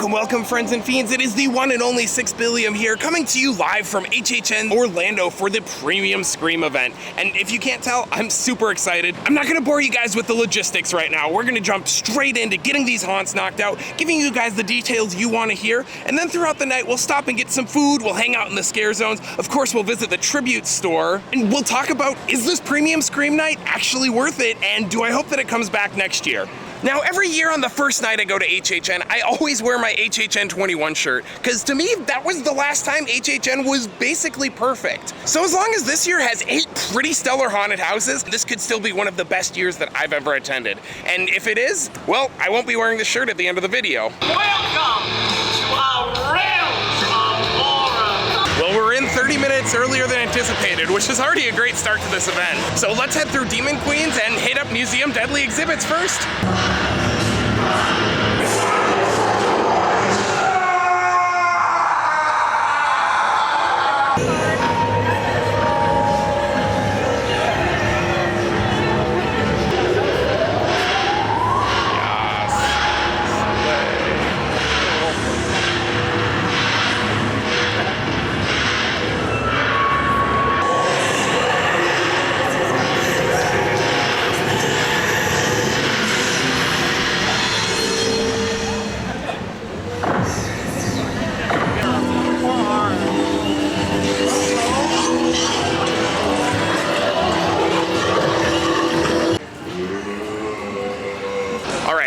Welcome friends and fiends. It is the one and only 6 Billium here, coming to you live from HHN Orlando for the Premium Scream event. And if you can't tell, I'm super excited. I'm not gonna bore you guys with the logistics right now. We're gonna jump straight into getting these haunts knocked out, giving you guys the details you wanna hear, and then throughout the night, we'll stop and get some food, we'll hang out in the scare zones, of course we'll visit the tribute store, and we'll talk about, is this Premium Scream night actually worth it, and do I hope that it comes back next year? Now, every year on the first night I go to HHN, I always wear my HHN 21 shirt, because to me, that was the last time HHN was basically perfect. So as long as this year has 8 pretty stellar haunted houses, this could still be one of the best years that I've ever attended. And if it is, well, I won't be wearing the shirt at the end of the video. Welcome to our realms of horror. Well, we're in 30 minutes earlier than anticipated, which is already a great start to this event. So let's head through Demon Queens and hit up Museum Deadly exhibits first.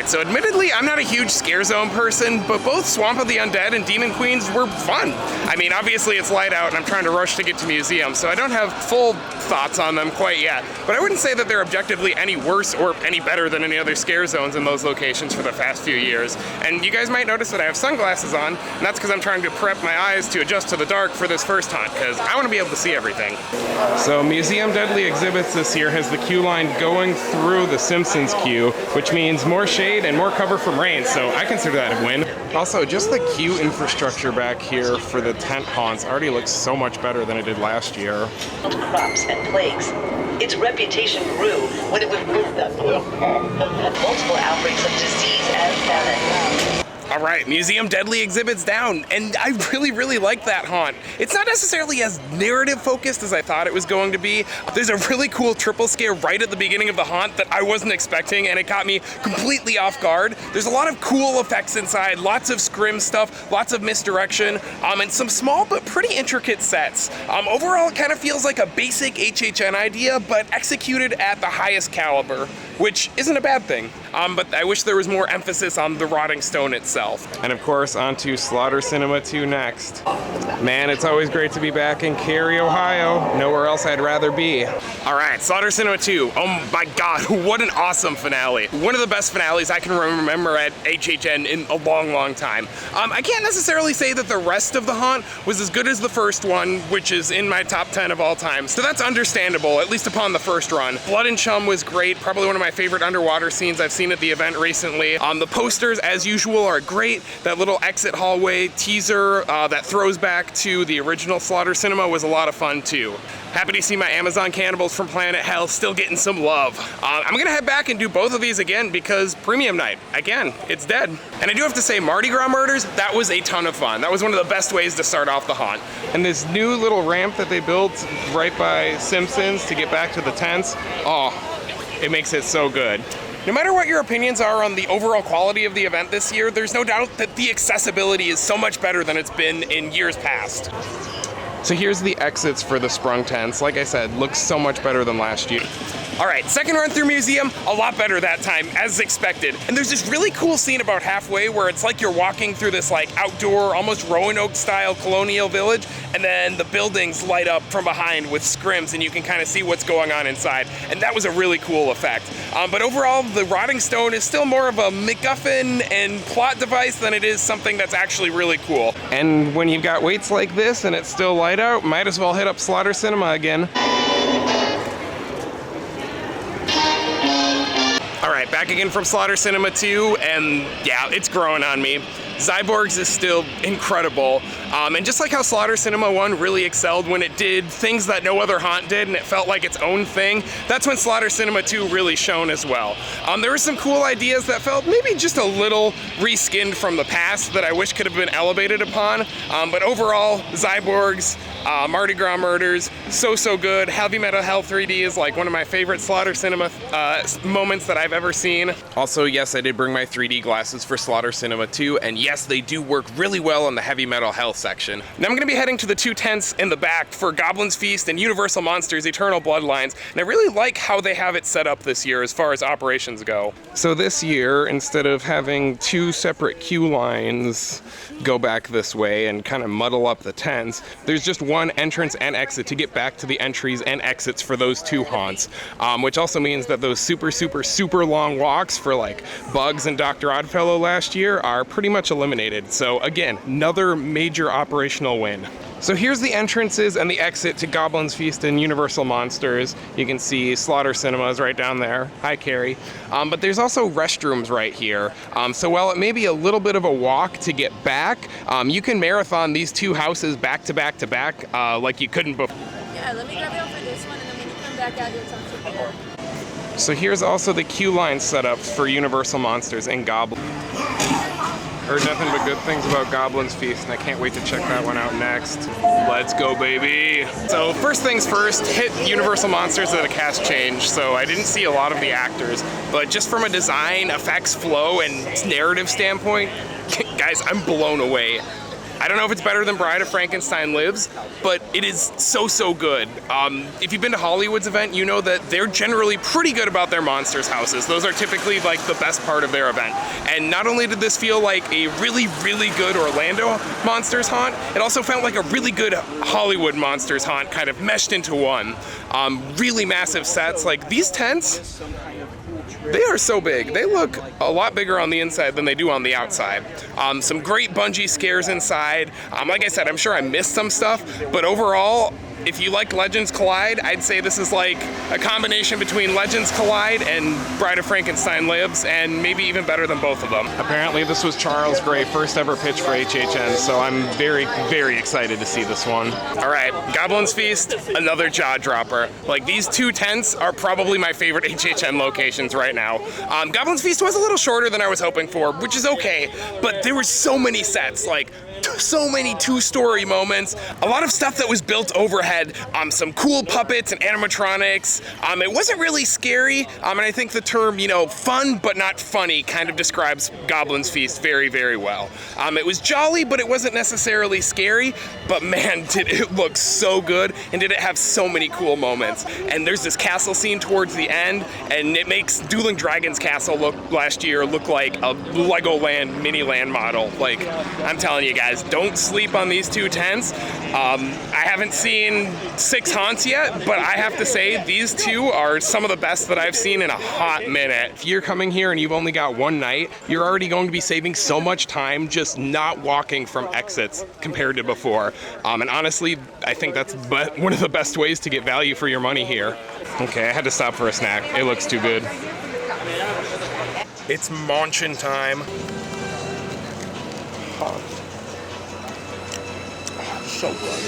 So admittedly, I'm not a huge scare zone person, but both Swamp of the Undead and Demon Queens were fun. I mean, obviously it's light out and I'm trying to rush to get to museum, so I don't have full thoughts on them quite yet. But I wouldn't say that they're objectively any worse or any better than any other scare zones in those locations for the past few years. And you guys might notice that I have sunglasses on, and that's because I'm trying to prep my eyes to adjust to the dark for this first hunt, because I want to be able to see everything. So Museum Deadly exhibits this year has the queue line going through the Simpsons queue, which means more shade and more cover from rain, so I consider that a win. Also, just the queue infrastructure back here for the tent haunts already looks so much better than it did last year. Crops and plagues. Its reputation grew when it would move them. Multiple outbreaks of disease and famine. All right, Museum Deadly exhibits down, and I really like that haunt. It's not necessarily as narrative focused as I thought it was going to be. There's a really cool triple scare right at the beginning of the haunt that I wasn't expecting, and it caught me completely off guard. There's a lot of cool effects inside, lots of scrim stuff, lots of misdirection, and some small but pretty intricate sets. Overall, it kind of feels like a basic HHN idea, but executed at the highest caliber, which isn't a bad thing. But I wish there was more emphasis on the rotting stone itself. And of course, on to Slaughter Cinema 2 next. Man, it's always great to be back in Cary, Ohio. Nowhere else I'd rather be. All right, Slaughter Cinema 2. Oh my God, what an awesome finale. One of the best finales I can remember at HHN in a long time. I can't necessarily say that the rest of the haunt was as good as the first one, which is in my top 10 of all time. So that's understandable, at least upon the first run. Blood and Chum was great, probably one of my favorite underwater scenes I've seen at the event recently. The posters, as usual, are great. That little exit hallway teaser that throws back to the original Slaughter Cinema was a lot of fun too. Happy to see my Amazon cannibals from Planet Hell still getting some love. I'm gonna head back and do both of these again because Premium Night, again, it's dead. And I do have to say, Mardi Gras Murders, that was a ton of fun. That was one of the best ways to start off the haunt. And this new little ramp that they built right by Simpsons to get back to the tents, oh, it makes it so good. No matter what your opinions are on the overall quality of the event this year, there's no doubt that the accessibility is so much better than it's been in years past. So here's the exits for the sprung tents. Like I said, looks so much better than last year. All right, second run through museum, a lot better that time, as expected. And there's this really cool scene about halfway where it's like you're walking through this like outdoor, almost Roanoke style colonial village, and then the buildings light up from behind with scrims and you can kind of see what's going on inside. And that was a really cool effect. But overall, the rotting stone is still more of a MacGuffin and plot device than it is something that's actually really cool. And when you've got waits like this and it's still light out, might as well hit up Slaughter Cinema again. right, back again from Slaughter Cinema 2, and yeah, it's growing on me. Zyborgs is still incredible, and just like how Slaughter Cinema 1 really excelled when it did things that no other haunt did and it felt like its own thing, that's when Slaughter Cinema 2 really shone as well. There were some cool ideas that felt maybe just a little reskinned from the past that I wish could have been elevated upon, but overall, Zyborgs, Mardi Gras Murders, so good. Heavy Metal Hell 3D is like one of my favorite Slaughter Cinema moments that I've ever seen. Also, yes, I did bring my 3D glasses for Slaughter Cinema 2, and yes, they do work really well on the Heavy Metal Hell section. Now I'm gonna be heading to the two tents in the back for Goblin's Feast and Universal Monsters Eternal Bloodlines, and I really like how they have it set up this year as far as operations go. So this year, instead of having two separate queue lines go back this way and kind of muddle up the tents, there's just one entrance and exit to get back to the entries and exits for those two haunts, which also means that those super long walks for like Bugs and Dr. Oddfellow last year are pretty much eliminated. So again, another major operational win. So here's the entrances and the exit to Goblin's Feast and Universal Monsters. You can see Slaughter Cinemas right down there. Hi, Carrie. But there's also restrooms right here. So while it may be a little bit of a walk to get back, you can marathon these two houses back to back to back like you couldn't before. Yeah, let me grab it for this one, and then when you come back out, you'll talk to me. So here's also the queue line setups for Universal Monsters and Goblin. Heard nothing but good things about Goblin's Feast, and I can't wait to check that one out next. Let's go, baby! So first things first, hit Universal Monsters at a cast change, so I didn't see a lot of the actors, but just from a design, effects, flow, and narrative standpoint, guys, I'm blown away. I don't know if it's better than Bride of Frankenstein Lives, but it is so good. If you've been to Hollywood's event, you know that they're generally pretty good about their monsters houses. Those are typically like the best part of their event. And not only did this feel like a really good Orlando Monsters haunt, it also felt like a really good Hollywood Monsters haunt kind of meshed into one. Really massive sets. Like these tents, they are so big. They look a lot bigger on the inside than they do on the outside. Some great bungee scares inside. Like I said, I'm sure I missed some stuff, but overall, if you like Legends Collide, I'd say this is like a combination between Legends Collide and Bride of Frankenstein Lives, and maybe even better than both of them. Apparently this was Charles Gray first ever pitch for HHN, so I'm very excited to see this one. All right, Goblin's Feast, another jaw dropper. Like these two tents are probably my favorite HHN locations right now. Goblin's Feast was a little shorter than I was hoping for, which is okay, but there were so many sets, like so many two-story moments, a lot of stuff that was built overhead, some cool puppets and animatronics. It wasn't really scary, and I think the term, fun but not funny kind of describes Goblin's Feast very well. It was jolly, but it wasn't necessarily scary, but man, did it look so good, and did it have so many cool moments. And there's this castle scene towards the end, and it makes Dueling Dragons Castle last year look like a Legoland mini-land model. Like, I'm telling you guys, don't sleep on these two tents. I haven't seen 6 haunts yet, but I have to say these two are some of the best that I've seen in a hot minute. If you're coming here and you've only got one night, you're already going to be saving so much time just not walking from exits compared to before. And honestly, I think that's one of the best ways to get value for your money here. Okay, I had to stop for a snack. It looks too good. It's munchin' time. So good.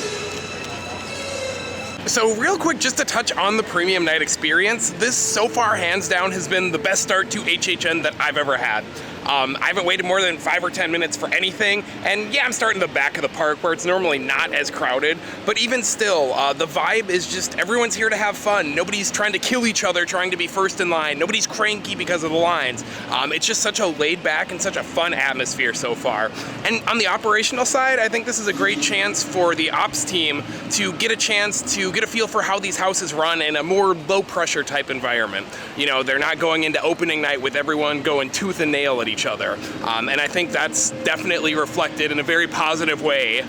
So real quick, just to touch on the premium night experience, this so far hands down has been the best start to HHN that I've ever had. I haven't waited more than 5 or 10 minutes for anything, and yeah, I'm starting the back of the park where it's normally not as crowded, but even still, the vibe is just everyone's here to have fun. Nobody's trying to kill each other, trying to be first in line. Nobody's cranky because of the lines. It's just such a laid back and such a fun atmosphere so far. And on the operational side, I think this is a great chance for the ops team to get a chance to get a feel for how these houses run in a more low pressure type environment. They're not going into opening night with everyone going tooth and nail at each other. And I think that's definitely reflected in a very positive way.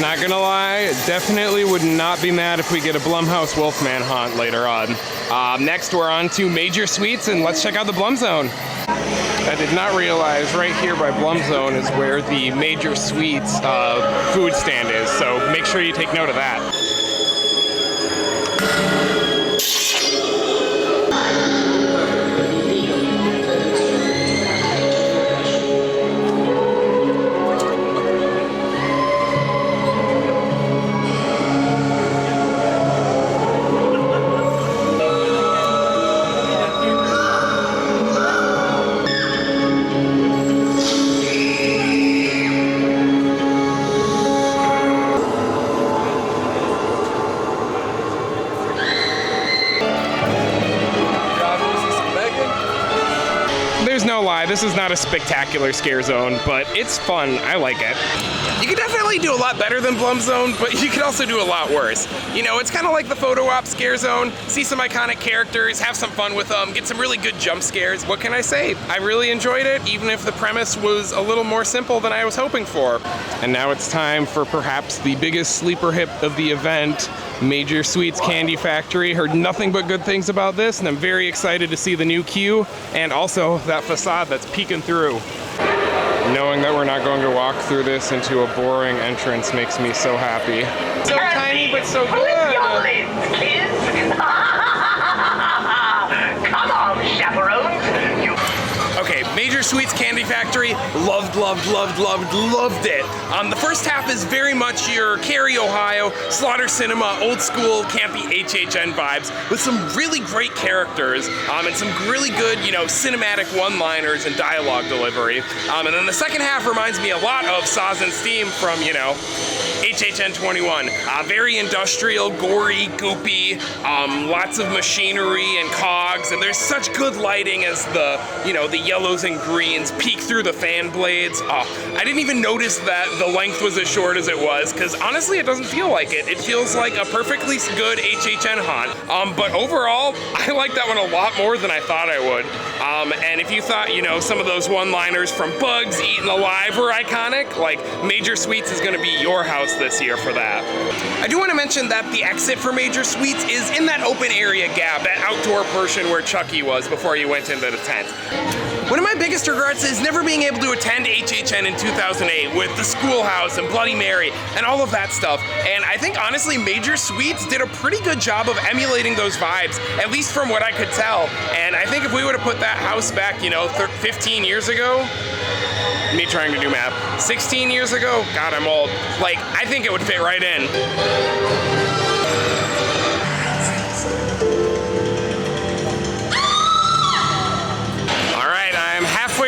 Not gonna lie, definitely would not be mad if we get a Blumhouse Wolfman haunt later on. Next, we're on to Major Suites, and let's check out the Blum Zone. I did not realize right here by Blum Zone is where the Major Suites food stand is, so make sure you take note of that. no lie, this is not a spectacular scare zone, but it's fun. I like it. You can definitely do a lot better than Blum Zone, but you can also do a lot worse. You know, it's kind of like the photo op scare zone. See some iconic characters, have some fun with them, get some really good jump scares. What can I say? I really enjoyed it, even if the premise was a little more simple than I was hoping for. And now it's time for perhaps the biggest sleeper hit of the event, Major Sweets Candy Factory. Heard nothing but good things about this, and I'm very excited to see the new queue and also that facade that's peeking through. Knowing that we're not going to walk through this into a boring entrance makes me so happy. So tiny, but so good. Come on, chaperones. Okay, Major Sweets Candy Factory, loved it. The first half is very much your Cary, Ohio, Slaughter Cinema, old school, campy HHN vibes with some really great characters and some really good, you know, cinematic one-liners and dialogue delivery. And then the second half reminds me a lot of Saws and Steam from, you know, HHN 21. Very industrial, gory, goopy, lots of machinery and cogs, and there's such good lighting as the, you know, the yellows and greens peek through the fan blades. I didn't even notice that the length was as short as it was, because honestly it doesn't feel like it. It feels like a perfectly good HHN haunt. But overall, I like that one a lot more than I thought I would. And if you thought, you know, some of those one-liners from Bugs Eaten Alive were iconic, like Major Sweets is gonna be your house this year for that. I do want to mention that the exit for Major Sweets is in that open area gap, that outdoor portion where Chucky was before you went into the tent. One of my biggest regrets is never being able to attend HHN in 2008 with the Schoolhouse and Bloody Mary and all of that stuff. And I think honestly Major Sweets did a pretty good job of emulating those vibes, at least from what I could tell. And I think if we would have put that house back, you know, 15 years ago, me trying to do math, 16 years ago, God, I'm old. Like, I think it would fit right in.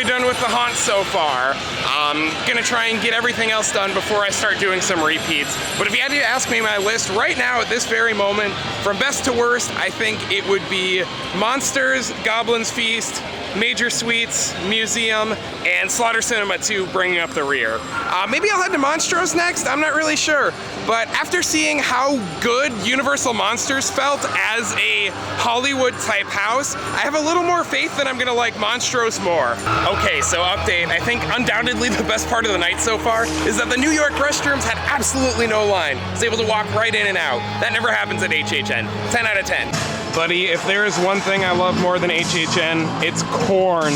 Done with the haunt so far. I'm gonna try and get everything else done before I start doing some repeats. But if you had to ask me my list right now at this very moment, from best to worst, I think it would be Monsters, Goblin's Feast, Major Sweets, Museum, and Slaughter Cinema 2 bringing up the rear. Maybe I'll head to Monstros next, I'm not really sure. But after seeing how good Universal Monsters felt as a Hollywood type house, I have a little more faith that I'm gonna like Monstros more. Okay, so update. I think undoubtedly the best part of the night so far is that the New York restrooms had absolutely no line. I was able to walk right in and out. That never happens at HHN. 10 out of 10. Buddy, if there is one thing I love more than HHN, it's corn.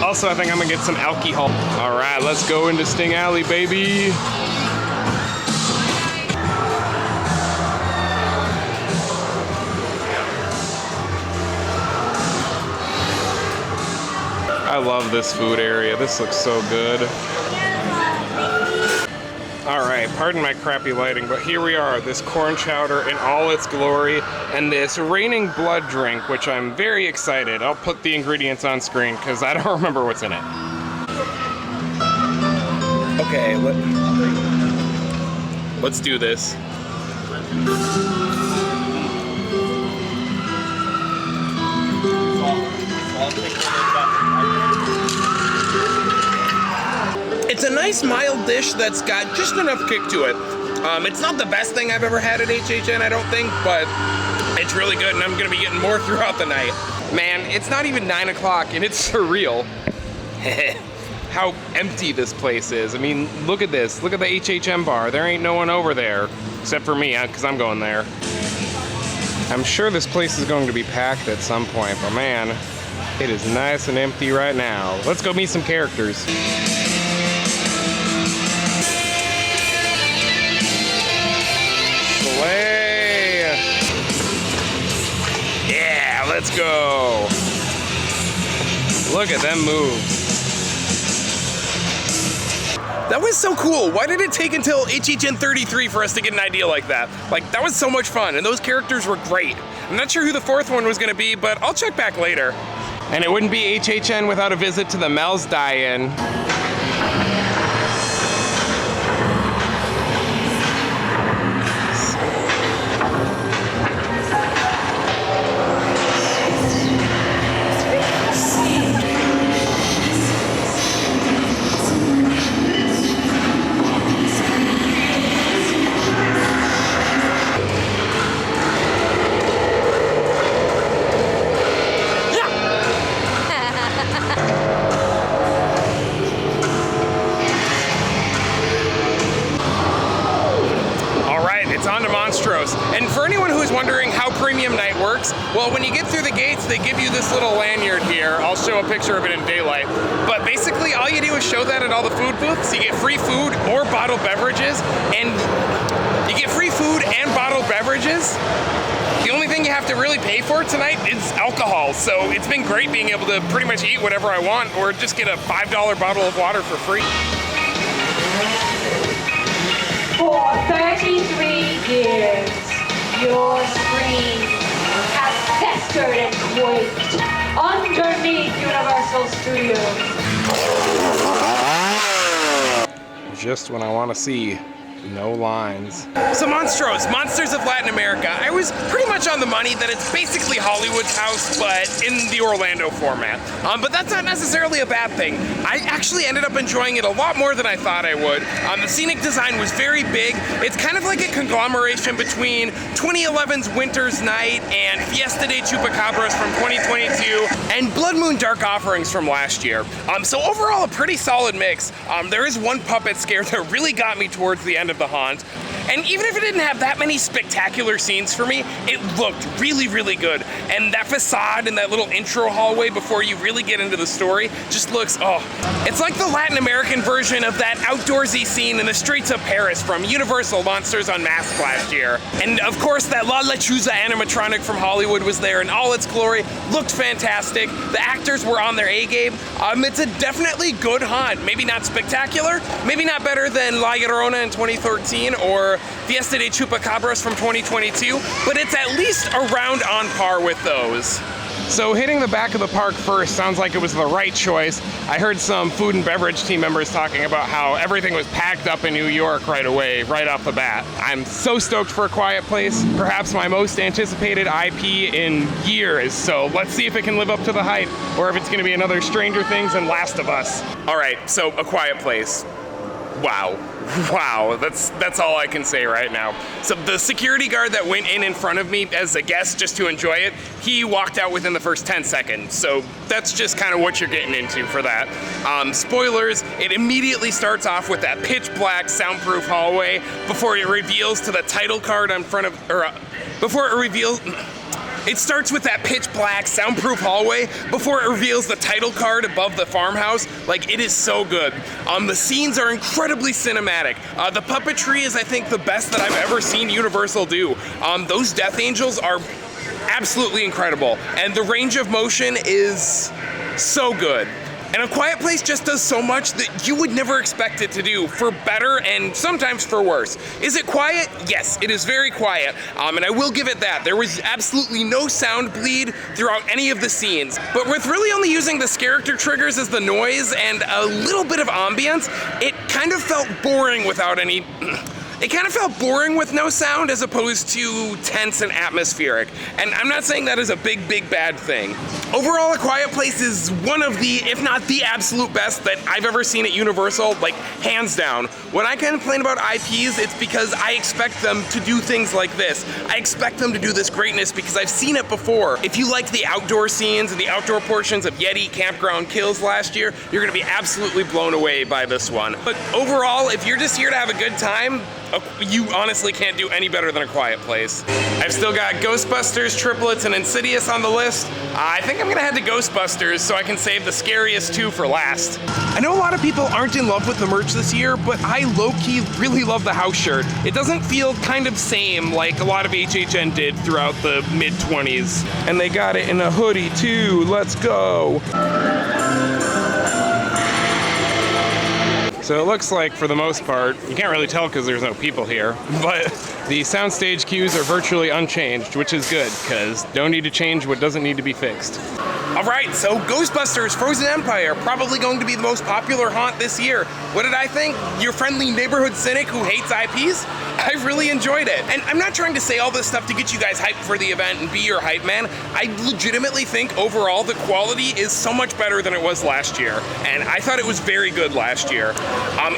Also, I think I'm gonna get some alcohol. All right, let's go into Sting Alley, baby. I love this food area. This looks so good. All right, pardon my crappy lighting, but here we are, this corn chowder in all its glory, and this raining blood drink, which I'm very excited. I'll put the ingredients on screen because I don't remember what's in it. Okay, let's do this. It's a nice mild dish that's got just enough kick to it. It's not the best thing I've ever had at HHN, I don't think, but it's really good and I'm gonna be getting more throughout the night. Man, it's not even 9 o'clock and it's surreal. How empty this place is. I mean, look at this. Look at the HHN bar. There ain't no one over there, except for me, because I'm going there. I'm sure this place is going to be packed at some point, but man, it is nice and empty right now. Let's go meet some characters. Slay! Yeah, let's go. Look at them moves. That was so cool. Why did it take until HHN 33 for us to get an idea like that? Like, that was so much fun, and those characters were great. I'm not sure who the fourth one was gonna be, but I'll check back later. And it wouldn't be HHN without a visit to the Mel's Die-In. house. And for anyone who is wondering how Premium Night works, well, when you get through the gates, they give you this little lanyard here. I'll show a picture of it in daylight. But basically, all you do is show that at all the food booths. You get free food or bottled beverages, and you get free food and bottled beverages. The only thing you have to really pay for tonight is alcohol, so it's been great being able to pretty much eat whatever I want or just get a $5 bottle of water for free. For 33 years, your screen has festered and quaked underneath Universal Studios. Just when I want to see no lines. So Monstros, Monsters of Latin America. I was pretty much on the money that it's basically Hollywood's house, but in the Orlando format. But that's not necessarily a bad thing. I actually ended up enjoying it a lot more than I thought I would. The scenic design was very big. It's kind of like a conglomeration between 2011's Winter's Night and Fiesta de Chupacabras from 2022 and Blood Moon Dark Offerings from last year. So overall, a pretty solid mix. There is one puppet scare that really got me towards the end of the haunt. And even if it didn't have that many spectacular scenes for me, it looked really, really good. And that facade and that little intro hallway before you really get into the story just looks, oh. It's like the Latin American version of that outdoorsy scene in the streets of Paris from Universal Monsters Unmasked last year. And of course, that La Lechuza animatronic from Hollywood was there in all its glory, looked fantastic. The actors were on their A game. It's a definitely good haunt. Maybe not spectacular, maybe not better than La Llorona in 2013 or Fiesta de Chupacabras from 2022, but it's at least around on par with those. So hitting the back of the park first sounds like it was the right choice. I heard some food and beverage team members talking about how everything was packed up in New York right away, right off the bat. I'm so stoked for A Quiet Place, perhaps my most anticipated IP in years. So let's see if it can live up to the hype, or if it's gonna be another Stranger Things and Last of Us. All right, so A Quiet Place. Wow, that's all I can say right now. So the security guard that went in front of me as a guest just to enjoy it, he walked out within the first 10 seconds. So that's just kind of what you're getting into for that. Spoilers, it immediately starts off with that pitch black soundproof hallway before it reveals to the title card in front of, it starts with that pitch black soundproof hallway before it reveals the title card above the farmhouse. Like, it is so good. The scenes are incredibly cinematic. The puppetry is, I think, the best that I've ever seen Universal do. Those Death Angels are absolutely incredible, and the range of motion is so good. And A Quiet Place just does so much that you would never expect it to do, for better and sometimes for worse. Is it quiet? Yes, it is very quiet, and I will give it that. There was absolutely no sound bleed throughout any of the scenes, but with really only using the character triggers as the noise and a little bit of ambience, it kind of felt boring without any... It kind of felt boring with no sound as opposed to tense and atmospheric. And I'm not saying that is a big, big bad thing. Overall, A Quiet Place is one of the, if not the absolute best that I've ever seen at Universal, like hands down. When I complain about IPs, it's because I expect them to do things like this. I expect them to do this greatness because I've seen it before. If you like the outdoor scenes and the outdoor portions of Yeti Campground Kills last year, you're gonna be absolutely blown away by this one. But overall, if you're just here to have a good time, you honestly can't do any better than A Quiet Place. I've still got Ghostbusters, Triplets, and Insidious on the list. I think I'm gonna head to Ghostbusters so I can save the scariest two for last. I know a lot of people aren't in love with the merch this year, but I low-key really love the house shirt. It doesn't feel kind of same like a lot of HHN did throughout the mid-20s. And they got it in a hoodie too, let's go. So it looks like, for the most part, you can't really tell because there's no people here, but the soundstage cues are virtually unchanged, which is good, because don't need to change what doesn't need to be fixed. All right, so Ghostbusters Frozen Empire, probably going to be the most popular haunt this year. What did I think? Your friendly neighborhood cynic who hates IPs? I really enjoyed it. And I'm not trying to say all this stuff to get you guys hyped for the event and be your hype man. I legitimately think overall the quality is so much better than it was last year. And I thought it was very good last year.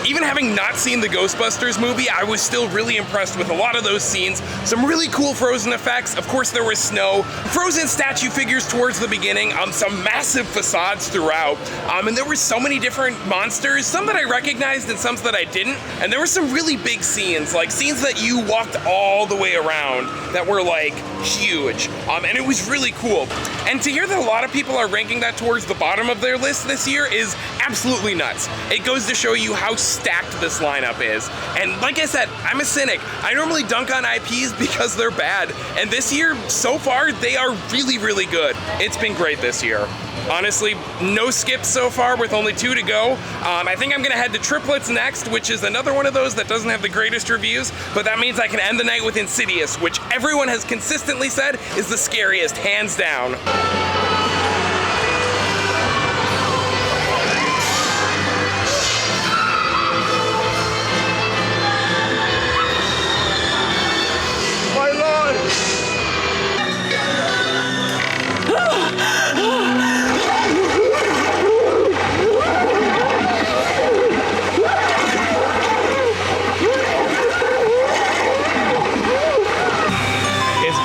Even having not seen the Ghostbusters movie, I was still really impressed with a lot of those scenes. Some really cool Frozen effects. Of course, there was snow. Frozen statue figures towards the beginning. Some massive facades throughout. And there were so many different monsters, some that I recognized and some that I didn't. And there were some really big scenes, like scenes scenes that you walked all the way around that were like huge, and it was really cool. And to hear that a lot of people are ranking that towards the bottom of their list this year is absolutely nuts. It goes to show you how stacked this lineup is. And like I said, I'm a cynic. I normally dunk on IPs because they're bad, and this year, so far, they are really, really good. It's been great this year. Honestly, no skips so far with only 2 to go. I think I'm gonna head to Triplets next, which is another one of those that doesn't have the greatest reviews, but that means I can end the night with Insidious, which everyone has consistently said is the scariest, hands down. My lord!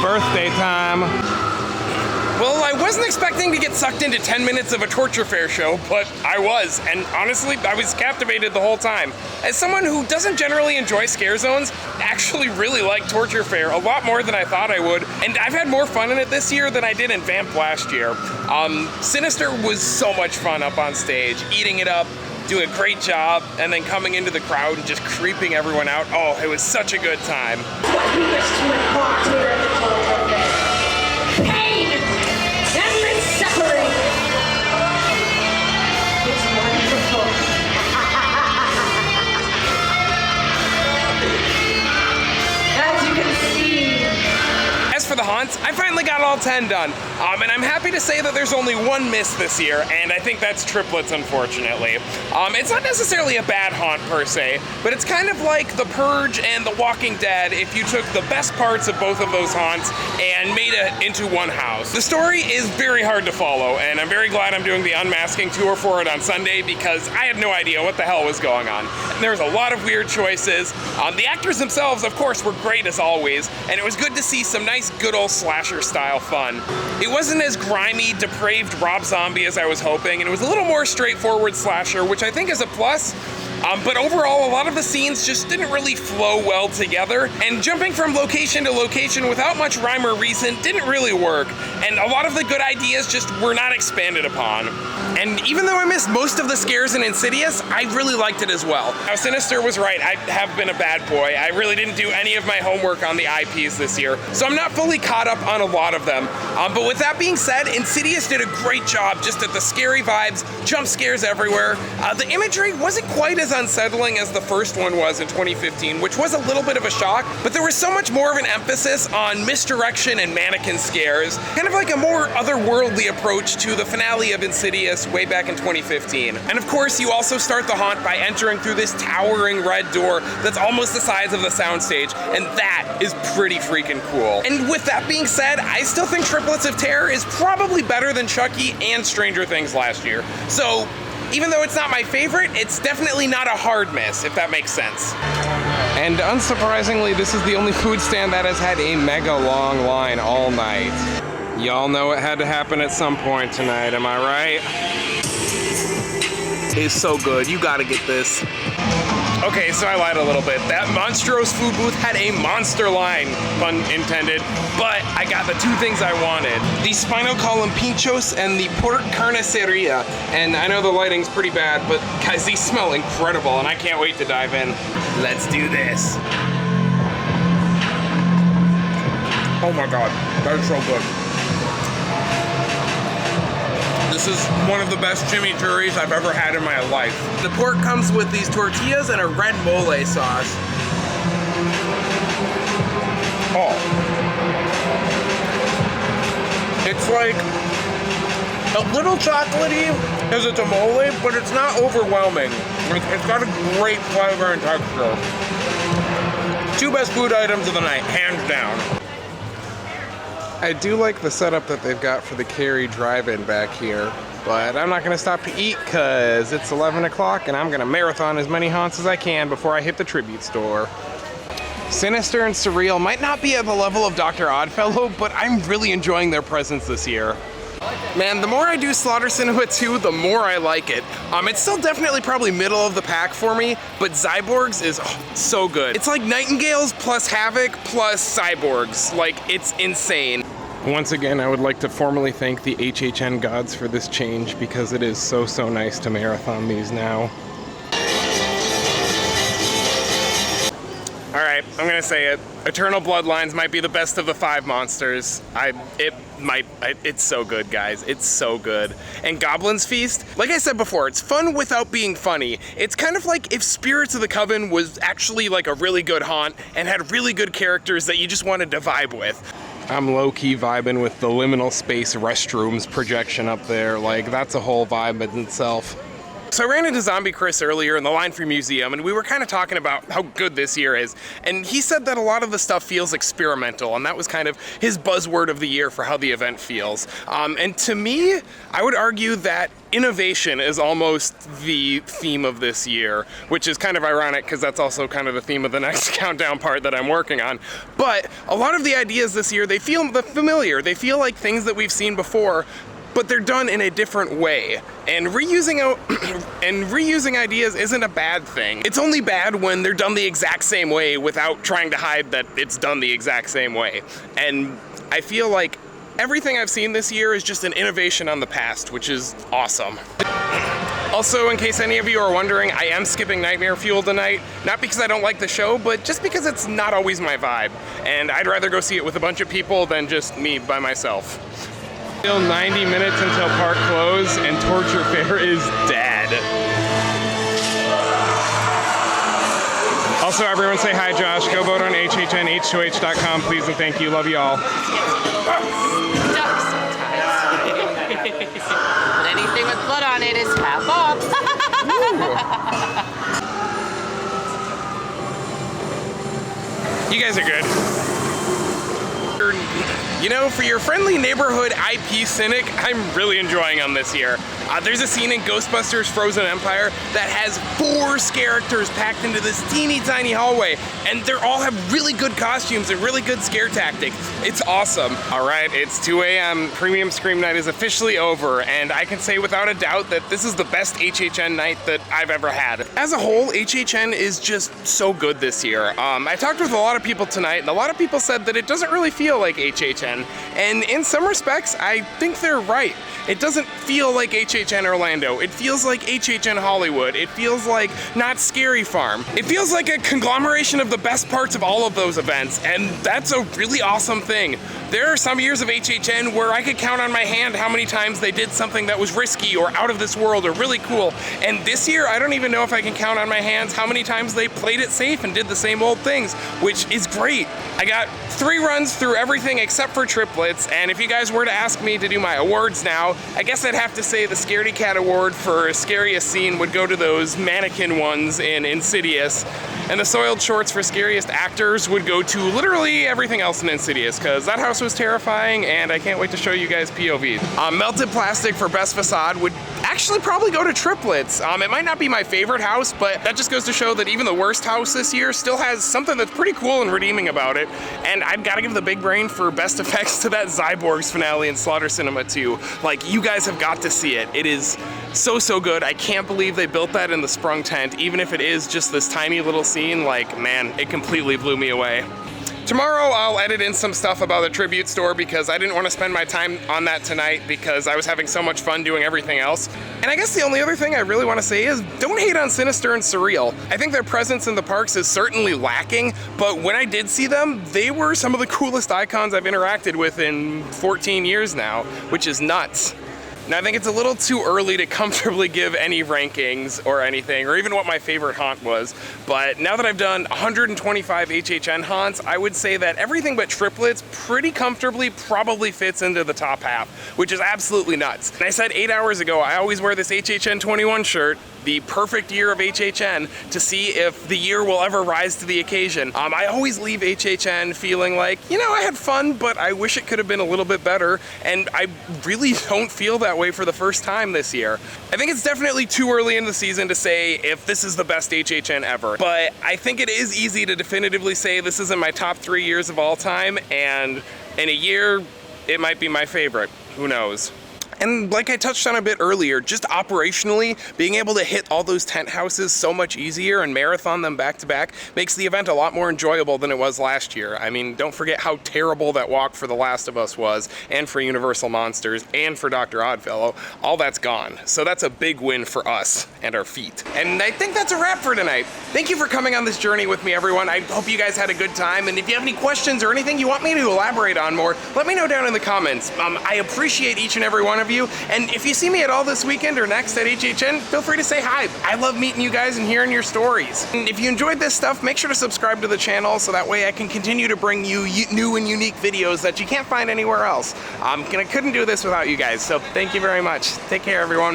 Birthday time. Well, I wasn't expecting to get sucked into 10 minutes of a torture fair show, but I was, and honestly, I was captivated the whole time. As someone who doesn't generally enjoy scare zones, I actually really like torture fair a lot more than I thought I would, and I've had more fun in it this year than I did in Vamp last year. Sinister was so much fun up on stage, eating it up, doing a great job, and then coming into the crowd and just creeping everyone out. Oh, it was such a good time. What we wish to impart here at the Torture Fair. Pain! Endless suffering! It's wonderful. As you can see. As for the haunts, I finally got all 10 done, and I'm happy to say that there's only one miss this year, and I think that's Triplets, unfortunately. It's not necessarily a bad haunt per se, but it's kind of like The Purge and The Walking Dead if you took the best parts of both of those haunts and made it into one house. The story is very hard to follow, and I'm very glad I'm doing the unmasking tour for it on Sunday because I had no idea what the hell was going on. And there was a lot of weird choices. The actors themselves, of course, were great as always, and it was good to see some nice good old slasher style fun. It wasn't as grimy, depraved Rob Zombie as I was hoping, and it was a little more straightforward slasher, which I think is a plus. But overall, a lot of the scenes just didn't really flow well together, and jumping from location to location without much rhyme or reason didn't really work, and a lot of the good ideas just were not expanded upon. And even though I missed most of the scares in Insidious, I really liked it as well. Now, Sinister was right, I have been a bad boy. I really didn't do any of my homework on the IPs this year, so I'm not fully caught up on a lot of them. But with that being said, Insidious did a great job just at the scary vibes, jump scares everywhere. The imagery wasn't quite as unsettling as the first one was in 2015, which was a little bit of a shock, but there was so much more of an emphasis on misdirection and mannequin scares, kind of like a more otherworldly approach to the finale of Insidious way back in 2015. And of course, you also start the haunt by entering through this towering red door that's almost the size of the soundstage, and that is pretty freaking cool. And with that being said, I still think Triplets of Terror is probably better than Chucky and Stranger Things last year. So, even though it's not my favorite, it's definitely not a hard miss, if that makes sense. And unsurprisingly, this is the only food stand that has had a mega long line all night. Y'all know it had to happen at some point tonight, am I right? It's so good, you gotta get this. Okay, so I lied a little bit. That Monstros food booth had a monster line, pun intended, but I got the two things I wanted. The Spinal Column Pinchos and the Pork Carniceria. And I know the lighting's pretty bad, but guys, these smell incredible and I can't wait to dive in. Let's do this. Oh my God, that is so good. This is one of the best chimichurris I've ever had in my life. The pork comes with these tortillas and a red mole sauce. Oh. It's like a little chocolatey because it's a mole, but it's not overwhelming. It's got a great flavor and texture. Two best food items of the night, hands down. I do like the setup that they've got for the Cary drive-in back here, but I'm not gonna stop to eat because it's 11 o'clock and I'm gonna marathon as many haunts as I can before I hit the tribute store. Sinister and Surreal might not be at the level of Dr. Oddfellow, but I'm really enjoying their presence this year. Man, the more I do Slaughter Cinema 2, the more I like it. It's still definitely probably middle of the pack for me, but Cyborgs is so good. It's like Nightingales plus Havoc plus Cyborgs. Like, it's insane. Once again, I would like to formally thank the HHN gods for this change because it is so nice to marathon these now. All right, I'm gonna say it. Eternal Bloodlines might be the best of the 5 monsters. It's so good, guys. It's so good. And Goblin's Feast, like I said before, it's fun without being funny. It's kind of like if Spirits of the Coven was actually like a really good haunt and had really good characters that you just wanted to vibe with. I'm low-key vibing with the liminal space restrooms projection up there. Like, that's a whole vibe in itself. So I ran into Zombie Chris earlier in the Line Free Museum, and we were kind of talking about how good this year is. And he said that a lot of the stuff feels experimental, and that was kind of his buzzword of the year for how the event feels. And to me, I would argue that innovation is almost the theme of this year, which is kind of ironic because that's also kind of the theme of the next countdown part that I'm working on. But a lot of the ideas this year, they feel familiar. They feel like things that we've seen before, but they're done in a different way. And reusing ideas isn't a bad thing. It's only bad when they're done the exact same way without trying to hide that it's done the exact same way. And I feel like everything I've seen this year is just an innovation on the past, which is awesome. Also, in case any of you are wondering, I am skipping Nightmare Fuel tonight, not because I don't like the show, but just because it's not always my vibe. And I'd rather go see it with a bunch of people than just me by myself. Still 90 minutes until park close, and Torture Fair is dead. Also, everyone say hi, Josh. Go vote on HHN, H2H.com, please and thank you. Love you all. Anything with blood on it is half off. You guys are good. You know, for your friendly neighborhood IP cynic, I'm really enjoying them this year. There's a scene in Ghostbusters Frozen Empire that has 4 characters packed into this teeny tiny hallway, and they all have really good costumes and really good scare tactics. It's awesome. All right, it's 2 a.m. Premium Scream Night is officially over, and I can say without a doubt that this is the best HHN night that I've ever had. As a whole, HHN is just so good this year. I talked with a lot of people tonight, and a lot of people said that it doesn't really feel like HHN, and in some respects, I think they're right. It doesn't feel like HHN Orlando. It feels like HHN Hollywood. It feels like Not Scary Farm. It feels like a conglomeration of the best parts of all of those events, and that's a really awesome thing. There are some years of HHN where I could count on my hand how many times they did something that was risky or out of this world or really cool, and this year I don't even know if I can count on my hands how many times they played it safe and did the same old things, which is great. I got 3 runs through everything except for triplets, and if you guys were to ask me to do my awards now, I guess I'd have to say the Scaredy Cat Award for Scariest Scene would go to those mannequin ones in Insidious, and the Soiled Shorts for Scariest Actors would go to literally everything else in Insidious, because that house was terrifying, and I can't wait to show you guys POV. Melted Plastic for Best Facade would actually probably go to triplets. It might not be my favorite house, but that just goes to show that even the worst house this year still has something that's pretty cool and redeeming about it. And I've got to give the big brain for best effects to that Cyborgs finale in Slaughter Cinema 2. Like, you guys have got to see it. It is so good. I can't believe they built that in the Sprung tent, even if it is just this tiny little scene. Like, man, it completely blew me away. Tomorrow I'll edit in some stuff about the tribute store because I didn't want to spend my time on that tonight because I was having so much fun doing everything else. And I guess the only other thing I really want to say is don't hate on Sinister and Surreal. I think their presence in the parks is certainly lacking, but when I did see them, they were some of the coolest icons I've interacted with in 14 years now, which is nuts. Now, I think it's a little too early to comfortably give any rankings or anything, or even what my favorite haunt was, but now that I've done 125 HHN haunts, I would say that everything but triplets pretty comfortably probably fits into the top half, which is absolutely nuts. And I said 8 hours ago, I always wear this HHN 21 shirt, the perfect year of HHN, to see if the year will ever rise to the occasion. I always leave HHN feeling like, you know, I had fun, but I wish it could have been a little bit better, and I really don't feel that way for the first time this year. I think it's definitely too early in the season to say if this is the best HHN ever, but I think it is easy to definitively say this is in my top 3 years of all time, and in a year, it might be my favorite. Who knows? And like I touched on a bit earlier, just operationally, being able to hit all those tent houses so much easier and marathon them back to back makes the event a lot more enjoyable than it was last year. I mean, don't forget how terrible that walk for The Last of Us was, and for Universal Monsters, and for Dr. Oddfellow. All that's gone. So that's a big win for us and our feet. And I think that's a wrap for tonight. Thank you for coming on this journey with me, everyone. I hope you guys had a good time, and if you have any questions or anything you want me to elaborate on more, let me know down in the comments. I appreciate each and every one of you, and if you see me at all this weekend or next at HHN, feel free to say hi. I love meeting you guys and hearing your stories. And if you enjoyed this stuff, make sure to subscribe to the channel so that way I can continue to bring you new and unique videos that you can't find anywhere else. I couldn't do this without you guys, so thank you very much. Take care, everyone.